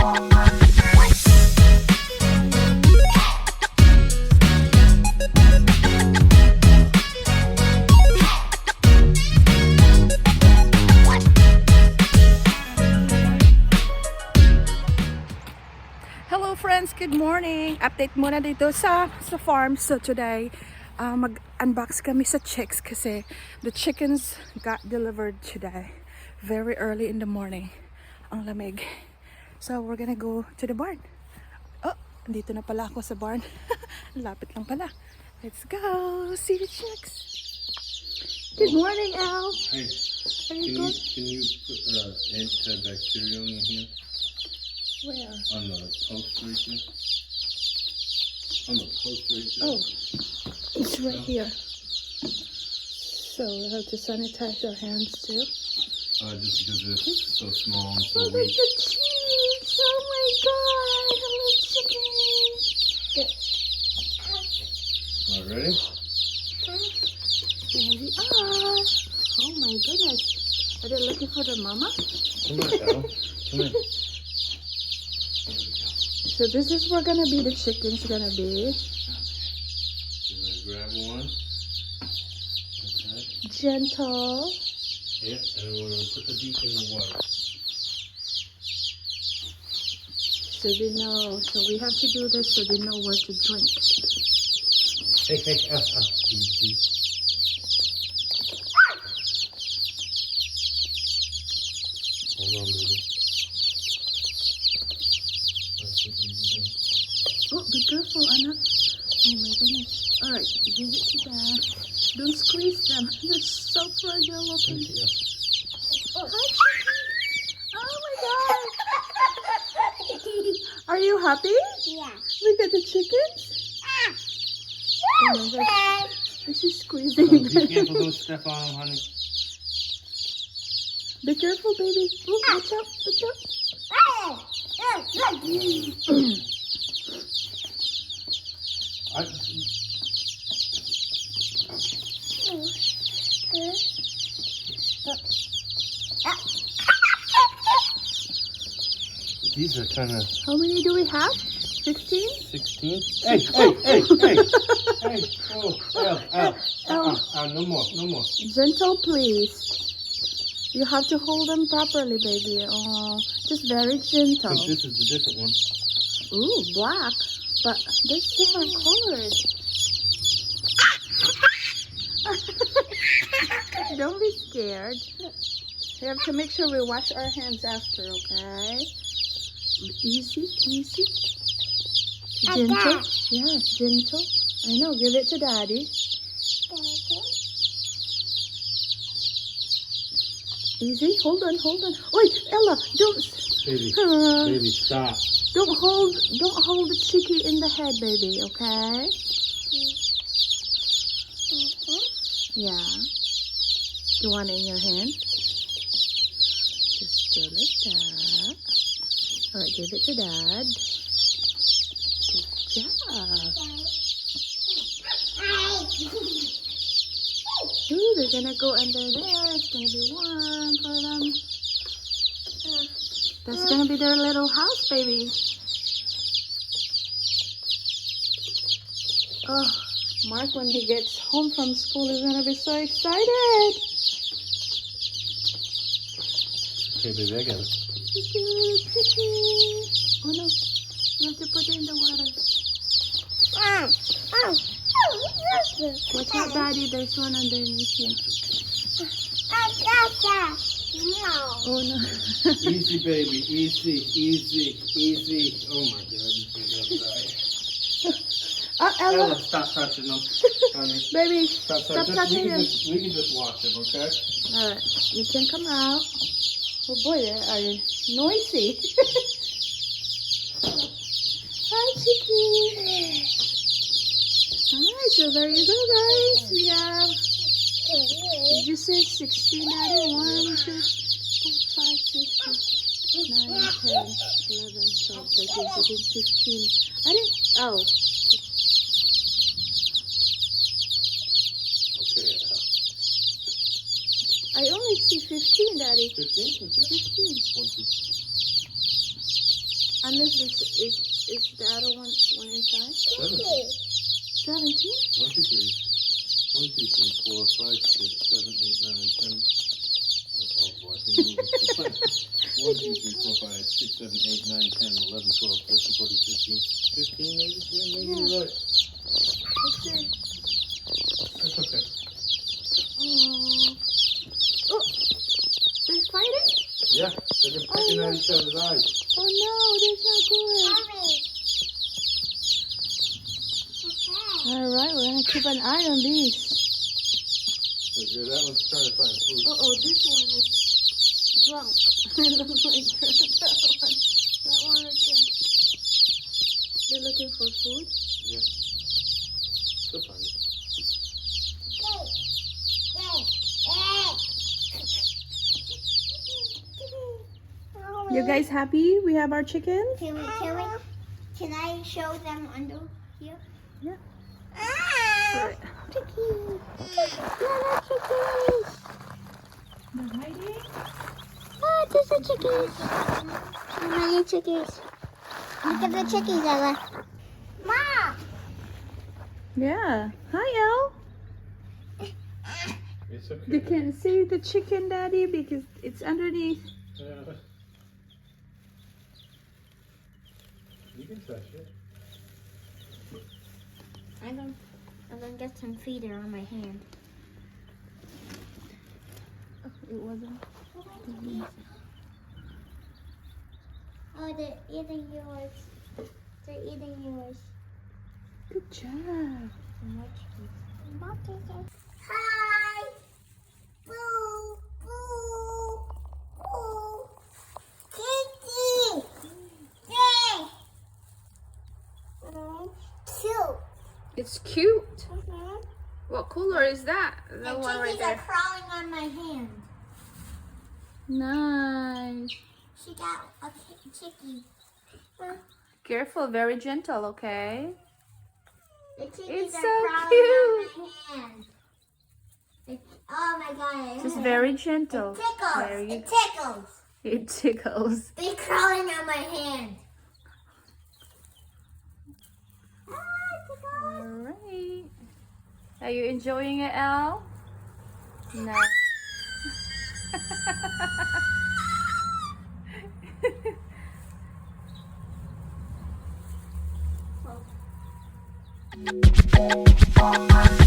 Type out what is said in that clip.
Hello friends, good morning. Update muna dito sa farm. So today, mag-unbox kami sa chicks kasi the chickens got delivered today. Very early in the morning. Ang lamig. So we're gonna go to the barn. Oh, dito na pala ako sa barn. Lapit lang pala. Let's go see the chicks. Good morning, Al. Hey, Are you good? can you put antibacterial in your hand? Where? On the post right there. On the post right there. Oh, it's right here. So we have to sanitize our hands too. Just because it's so small and so Oh, look weak. at the cheeks! Oh my god! Hello, chicken! All right, ready? There we are! Oh my goodness! Are they looking for the mama? Come on, Al. Come here. So this is where gonna be the chickens gonna be. You're gonna grab one. Okay. Gentle. Yep, and we're gonna put the beak in the water. So they know. So we have to do this so they know where to drink. Hey, Al. Easy. Hold on, baby. Nice and easy. Oh, be careful, Anna. Oh my goodness. Alright, give it to Dad. Don't squeeze them. They're so fragile looking. Thank you. Hi, chicken. Oh my god. Are you happy? Yeah. Look at the chickens. Oh my god. This is squeezing. Be careful, don't step on them, honey. Be careful, baby. Oh, watch out, watch out. These are kind of How many do we have? 15? 16. Hey! Hey! Oh, Al, no more. Gentle, please. You have to hold them properly, baby. Oh, just very gentle. This is the different one. Ooh, black. But there's different colors. Don't be scared. We have to make sure we wash our hands after, okay? Easy. Gentle. Yeah, gentle. I know. Give it to Daddy. Easy. Hold on. Wait, Ella, don't. Baby, stop. Don't hold the chickie in the head, baby, okay? Yeah. You want it in your hand? Just do like that. Alright, give it to Dad. Good job. Ooh, they're gonna go under there. It's gonna be warm for them. That's gonna be their little house, baby. Oh, Mark, when he gets home from school, is gonna be so excited. Okay, baby, I got it. Oh no, you have to put it in the water. Watch out, Daddy. There's one underneath you. Oh no. Easy, baby, easy. Oh my God, you're gonna die. Ella. Ella, stop touching them, honey. Baby, Stop stop touching. touching them. We can just watch them, okay? Alright, you can come out. Oh boy, they are noisy. Hi, Chicky. Alright, so there you go, guys. We have, did you say 16, Daddy? 1, 2, 4, 5, 6, 7, 8, 9, 10, 11, 12, 13, 14, 15. I didn't, oh. Okay, I only see 15, Daddy. 15? 15. 1, 2, 3. I I missed this. Is the other one inside? 17. 17? 1, 2, 3. 1, 2, 3, 4, 5, 6, 7, 8, 9, 10. Oh boy, I'm moving too much. 1, 2, 3, 4, 5, 6, 7, 8, 9, 10, 11, 12, 13, 14, 15. 15 maybe? Yeah, maybe Yeah. you're right. Let's see. That's okay. Oh, they're fighting? Yeah, they've been picking at each other's eyes. Oh no, that's not good. Alright, we're gonna keep an eye on these. So good. That one's trying to find food. Oh, this one is drunk. It looks like that one right there. They're looking for food. Yeah. They'll find it. You guys happy? We have our chickens? Can I show them under here? Yeah. Ah! Chickies! Little chickies! They're hiding? Oh, there's the chickies! Oh, my little chickies. Look at the chickies, Ella. Mom! Yeah. Hi, Elle. It's okay. You can't see the chicken, Daddy, because it's underneath. Yeah. You can touch it. I'm gonna get some feeder on my hand. Oh, it wasn't. Oh, they're eating yours. They're eating yours. Good job. Hi! Boo! Boo! Boo! Kitty! Yay! Cute. It's cute. Mm-hmm. What color is that? The The one right chickies there. are crawling on my hand. Nice. She got a chickie. Careful, very gentle, okay? The chickies It's are so crawling on my hand. Oh my god. Just very gentle. It tickles. There you It tickles. It tickles. They're crawling on my hand. All right. Are you enjoying it, Al? No. Oh.